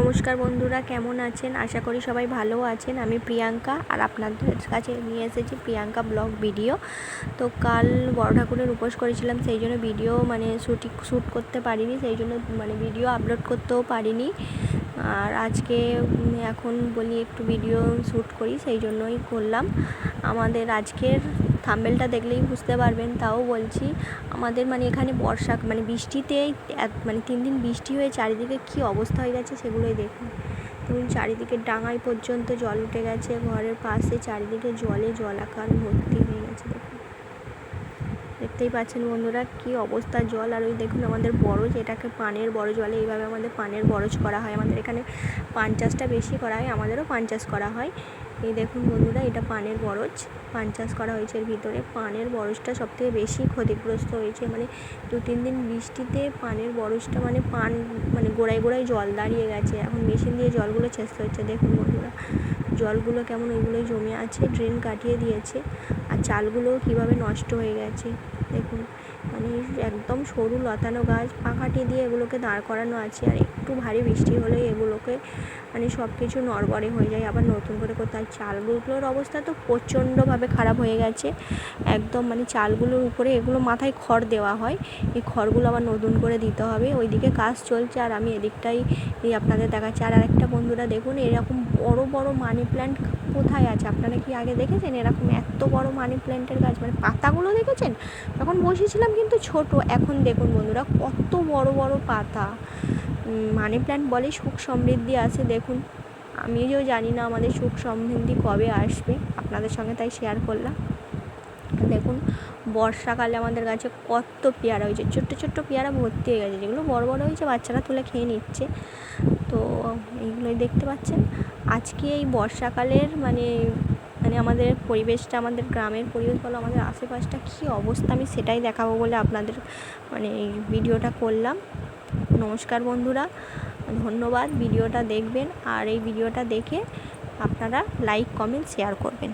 নমস্কার বন্ধুরা, কেমন আছেন? আশা করি সবাই ভালো আছেন। আমি প্রিয়াঙ্কা আর আপনাদের কাছে নিয়ে এসেছি প্রিয়াঙ্কা ব্লগ ভিডিও। তো কাল বড় ঠাকুরের উপোস করেছিলাম, সেই জন্য ভিডিও শ্যুট করতে পারিনি, সেই জন্য ভিডিও আপলোড করতেও পারিনি। আর আজকে এখন বলি একটু ভিডিও শ্যুট করি, সেই জন্যই করলাম। আমাদের আজকের থাম্বনেলটা দেখলেই বুঝতে পারবেন, তাও বলছি। আমাদের এখানে বর্ষা বৃষ্টিতেই 3 দিন বৃষ্টি হয়ে চারিদিকে কি অবস্থা হয়ে গেছে সেগুলোই দেখুন। চারিদিকে ডাঙায় পর্যন্ত জল উঠে গেছে, ঘরের পাশে চারিদিকে জলাকার ভর্তি হয়ে গেছে। দেখতেই পাচ্ছেন বন্ধুরা কি অবস্থা জল। আর ওই দেখুন আমাদের বরজ, এটাকে পানের বরজ বলে। এইভাবে আমাদের পানের বরজ করা হয়। আমাদের এখানে পান চাষটা বেশি করা হয়, আমাদেরও পান চাষ করা হয়। এই দেখুন বন্ধুরা, এটা পানের বরজ, পান চাষ করা হয়েছে। এর ভিতরে পানের বরজটা সবথেকে বেশি ক্ষতিগ্রস্ত হয়েছে। 2-3 দিন বৃষ্টিতে পানের বরজটা পান গোড়ায় গোড়ায় জল দাঁড়িয়ে গেছে। এখন মেশিন দিয়ে জলগুলো ছেঁচতে হচ্ছে। দেখুন বন্ধুরা জলগুলো কেমন ওইগুলোই জমে আছে, ড্রেন কাটিয়ে দিয়েছে। আর চালগুলোও কীভাবে নষ্ট হয়ে গেছে দেখুন। একদম সরু লতানো গাছ, পাখাটি দিয়ে এগুলোকে দাঁড় করানো আছে। আর একটু ভারী বৃষ্টি হলেই এগুলোকে সব কিছু নড়বড়ে হয়ে যায়, আবার নতুন করে করতে হয়। চালগুলোর অবস্থা তো প্রচণ্ডভাবে খারাপ হয়ে গেছে একদম। চালগুলোর উপরে এগুলো মাথায় খড় দেওয়া হয়, এই খড়গুলো আবার নতুন করে দিতে হবে। ওইদিকে কাজ চলছে আর আমি এদিকটাই আপনাদের দেখাচ্ছি। আর আরেকটা বন্ধুরা দেখুন, এরকম বড় বড় মানি প্ল্যান্ট কোথায় আছে? আপনারা কি আগে দেখেছেন এরকম এত বড় মানি প্ল্যান্টের গাছ? পাতাগুলো দেখেছেন? তখন বসেছিলাম কিন্তু ছোট, এখন দেখুন বন্ধুরা কত বড় বড় পাতা। মানি প্ল্যান্ট বলে সুখ সমৃদ্ধি আসে। দেখুন আমিও জানি না আমাদের সুখ সমৃদ্ধি কবে আসবে, আপনাদের সঙ্গে তাই শেয়ার করলাম। দেখুন বর্ষাকালে আমাদের গাছে কত পেয়ারা হয়েছে, ছোট্ট ছোট্ট পেয়ারা ভর্তি হয়ে গেছে। যেগুলো বড় বড় হয়েছে বাচ্চারা তুলে খেয়ে নিচ্ছে। তো এইগুলোই দেখতে পাচ্ছেন। আজকে এই বর্ষাকালের আমাদের পরিবেশটা, আমাদের গ্রামের পরিবেশ বলো, আমাদের আশেপাশটা কী অবস্থা, আমি সেটাই দেখাবো বলে আপনাদের এই ভিডিওটা করলাম। নমস্কার বন্ধুরা, ধন্যবাদ। ভিডিওটা দেখবেন আর এই ভিডিওটা দেখে আপনারা লাইক, কমেন্ট, শেয়ার করবেন।